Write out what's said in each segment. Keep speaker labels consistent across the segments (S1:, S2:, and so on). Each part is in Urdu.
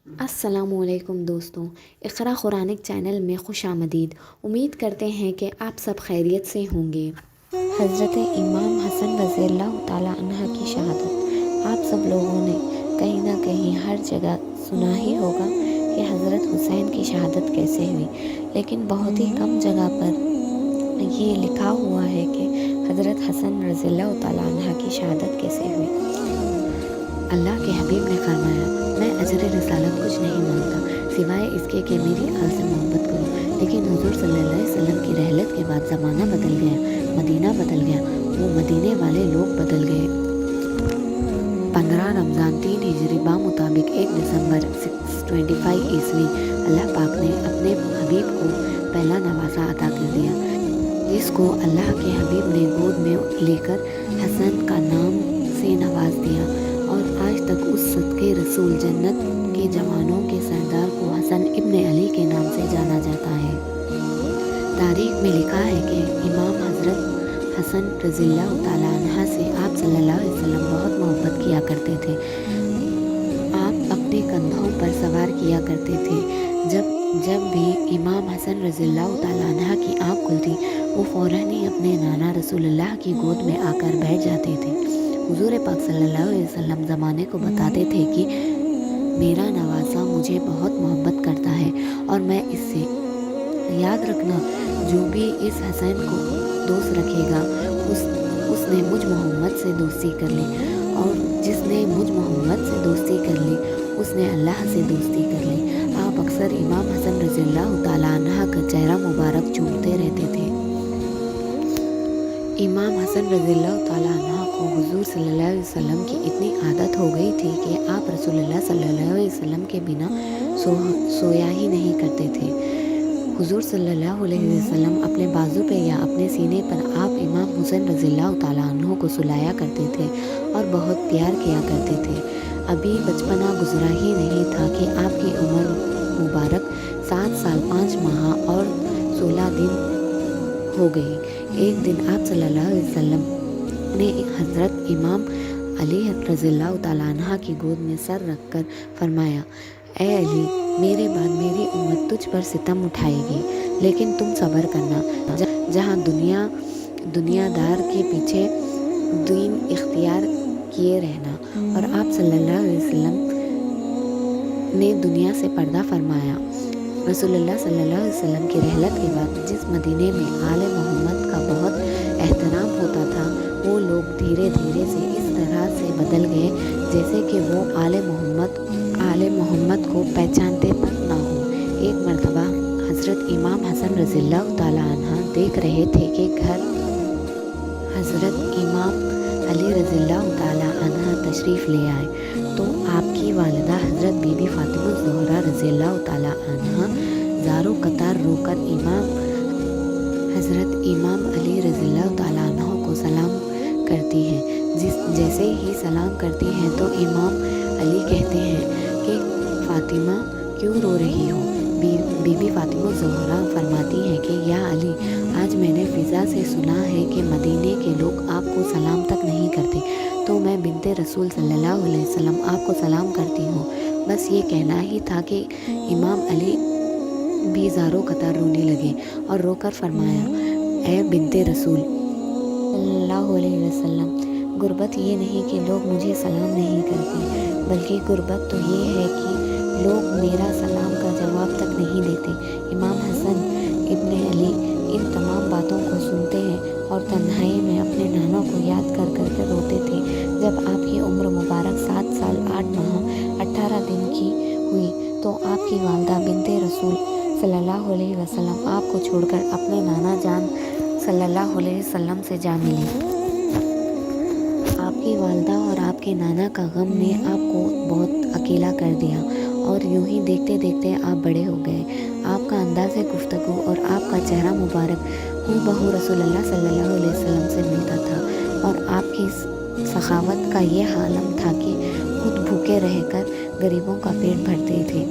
S1: السلام علیکم دوستوں، اقرا قرآنک چینل میں خوش آمدید۔ امید کرتے ہیں کہ آپ سب خیریت سے ہوں گے۔ حضرت امام حسن رضی اللہ تعالیٰ عنہ کی شہادت۔ آپ سب لوگوں نے کہیں نہ کہیں ہر جگہ سنا ہی ہوگا کہ حضرت حسین کی شہادت کیسے ہوئی، لیکن بہت ہی کم جگہ پر یہ لکھا ہوا ہے کہ حضرت حسن رضی اللہ تعالیٰ عنہ کی شہادت کیسے ہوئی۔ اللہ کے حبیب نے فرمایا، میں اجر رسالت کچھ نہیں مانگتا سوائے اس کے کہ میری آل سے محبت کرو، لیکن حضور صلی اللہ علیہ وسلم کی رحلت کے بعد زمانہ بدل گیا، مدینہ بدل گیا، وہ مدینے والے لوگ بدل گئے۔ 15 رمضان 3 ہجری بمطابق 1 دسمبر 625 عیسوی اللہ پاک نے اپنے حبیب کو پہلا نوازہ عطا کر دیا، جس کو اللہ کے حبیب نے گود میں لے کر حسن کا نام سے نواز دیا، اور آج تک اس صدقے رسول جنت کے جوانوں کے سردار کو حسن ابن علی کے نام سے جانا جاتا ہے۔ تاریخ میں لکھا ہے کہ امام حضرت حسن رضی اللہ تعالیٰ عنہ سے آپ صلی اللہ علیہ وسلم بہت محبت کیا کرتے تھے۔ آپ اپنے کندھوں پر سوار کیا کرتے تھے۔ جب بھی امام حسن رضی اللہ تعالیٰ عنہ کی آنکھ کھلتی، وہ فوراً ہی اپنے نانا رسول اللہ کی گود میں آ کر بیٹھ جاتے تھے۔ حضور پاک صلی اللہ علیہ وسلم زمانے کو بتاتے تھے کہ میرا نواسا مجھے بہت محبت کرتا ہے، اور میں اس سے یاد رکھنا، جو بھی اس حسین کو دوست رکھے گا اس نے مجھ محمد سے دوستی کر لی، اور جس نے مجھ محمد سے دوستی کر لی اس نے اللہ سے دوستی کر لی۔ آپ اکثر امام حسن رضی اللہ تعالیٰ عنہ کا چہرہ مبارک چومتے رہتے تھے۔ امام حسن رضی اللہ تعالیٰ عنہ کو حضور صلی اللہ علیہ وسلم کی اتنی عادت ہو گئی تھی کہ آپ رسول اللہ صلی اللہ علیہ وسلم کے بنا سویا ہی نہیں کرتے تھے۔ حضور صلی اللہ علیہ وسلم اپنے بازو پہ یا اپنے سینے پر آپ امام حسن رضی اللہ تعالیٰ عنہ کو سلایا کرتے تھے اور بہت پیار کیا کرتے تھے۔ ابھی بچپنا گزرا ہی نہیں تھا کہ آپ کی عمر مبارک 7 سال 5 ماہ اور 16 دن ہو گئی۔ ایک دن آپ صلی اللہ علیہ وسلم نے حضرت امام علی رضی اللہ تعالیٰ عنہ کی گود میں سر رکھ کر فرمایا، اے علی، میرے بعد میری امت تجھ پر ستم اٹھائے گی، لیکن تم صبر کرنا، جہاں دنیا دار کے پیچھے دین اختیار کیے رہنا۔ اور آپ صلی اللہ علیہ وسلم نے دنیا سے پردہ فرمایا۔ رسول اللہ صلی اللہ علیہ وسلم کی رحلت کے بعد جس مدینے میں آل محمد کا بہت احترام ہوتا تھا، وہ لوگ دھیرے دھیرے سے اس طرح سے بدل گئے جیسے کہ وہ آل محمد کو پہچانتے تک نہ ہو۔ ایک مرتبہ حضرت امام حسن رضی اللہ تعالیٰ عنہ دیکھ رہے تھے کہ گھر حضرت امام علی رضی اللہ تعالیٰ عنہ تشریف لے آئے، تو آپ کی والدہ حضرت بی بی فاطمہ الزہرا رضی اللہ تعالیٰ عنہ زارو قطار رو کر حضرت امام علی رضی اللہ تعالیٰ عنہ کو سلام کرتی ہیں۔ جیسے ہی سلام کرتی ہیں تو امام علی کہتے ہیں کہ فاطمہ کیوں رو رہی ہو؟ بی بی فاطمہ الزہرا فرماتی ہیں کہ یا علی، آج میں نے فضا سے سنا ہے کہ مدینے کے لوگ آپ کو سلام تک نہیں کرتے، تو میں بنت رسول صلی اللہ علیہ وسلم آپ کو سلام کرتی ہوں۔ بس یہ کہنا ہی تھا کہ امام علی بھی زارو قطار رونے لگے اور رو کر فرمایا، اے بنت رسول صلی اللہ علیہ وسلم، غربت یہ نہیں کہ لوگ مجھے سلام نہیں کرتے، بلکہ غربت تو یہ ہے کہ لوگ میرا سلام کا جواب تک نہیں دیتے۔ امام حسن ابن علی ان تمام باتوں کو سنتے ہیں اور تنہائی میں اپنے نانا کو یاد کر کر روتے تھے۔ جب آپ کی عمر مبارک 7 سال 8 ماہ 18 دن کی ہوئی تو آپ کی والدہ بنت رسول صلی اللہ علیہ وسلم آپ کو چھوڑ کر اپنے نانا جان صلی اللہ علیہ وسلم سے جا ملی۔ آپ کی والدہ اور آپ کے نانا کا غم نے آپ کو بہت اکیلا کر دیا، اور یوں ہی دیکھتے دیکھتے آپ بڑے ہو گئے۔ آپ کا انداز گفتگو اور آپ کا چہرہ مبارک ہو بہو رسول اللہ صلی اللہ علیہ وسلم سے ملتا تھا، اور آپ کی سخاوت کا یہ عالم تھا کہ خود بھوکے رہ کر غریبوں کا پیٹ بھرتے تھے۔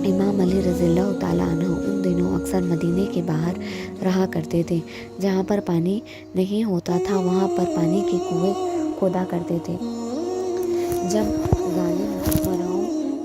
S1: امام علی رضی اللہ تعالیٰ عنہ ان دنوں اکثر مدینے کے باہر رہا کرتے تھے۔ جہاں پر پانی نہیں ہوتا تھا وہاں پر پانی کے کنویں کھودا کرتے تھے۔ جب ظالم حکمرانوں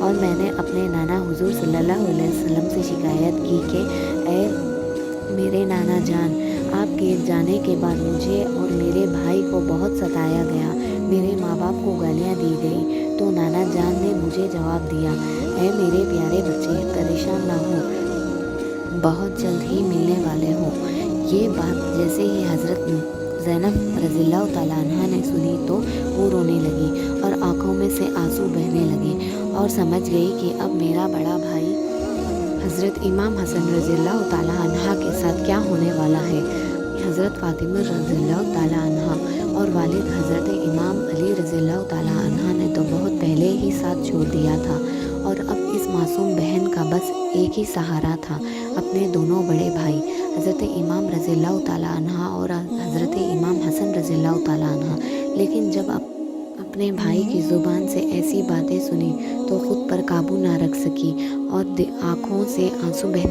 S1: اور میں نے اپنے نانا حضور صلی اللہ علیہ وسلم سے شکایت کی کہ اے میرے نانا جان، آپ کے جانے کے بعد مجھے اور میرے بھائی کو بہت ستایا گیا، میرے ماں باپ کو گالیاں دی گئی۔ تو نانا جان نے مجھے جواب دیا، اے میرے پیارے بچے، پریشان نہ ہو، بہت جلد ہی ملنے والے ہو۔ یہ بات جیسے ہی حضرت زینب رضی اللہ تعالیٰ عنہ نے سنی تو وہ رونے لگی اور آنکھوں میں سے آنسو بہنے لگے اور سمجھ گئی کہ اب میرا بڑا بھائی حضرت امام حسن رضی اللہ تعالیٰ عنہ کے ساتھ کیا ہونے والا ہے۔ حضرت فاطمہ رضی اللہ تعالیٰ عنہ اور والد حضرت امام علی رضی اللہ تعالیٰ عنہ نے تو بہت پہلے ہی ساتھ چھوڑ دیا تھا، اور اب اس معصوم بہن کا بس ایک ہی سہارا تھا، اپنے دونوں بڑے بھائی حضرت امام رضی اللہ تعالیٰ عنہ اور حضرت امام حسن رضی اللہ تعالیٰ عنہ۔ لیکن جب اپنے بھائی کی زبان سے ایسی باتیں سنی تو خود پر قابو نہ رکھ سکی اور آنکھوں سے آنسو بہنے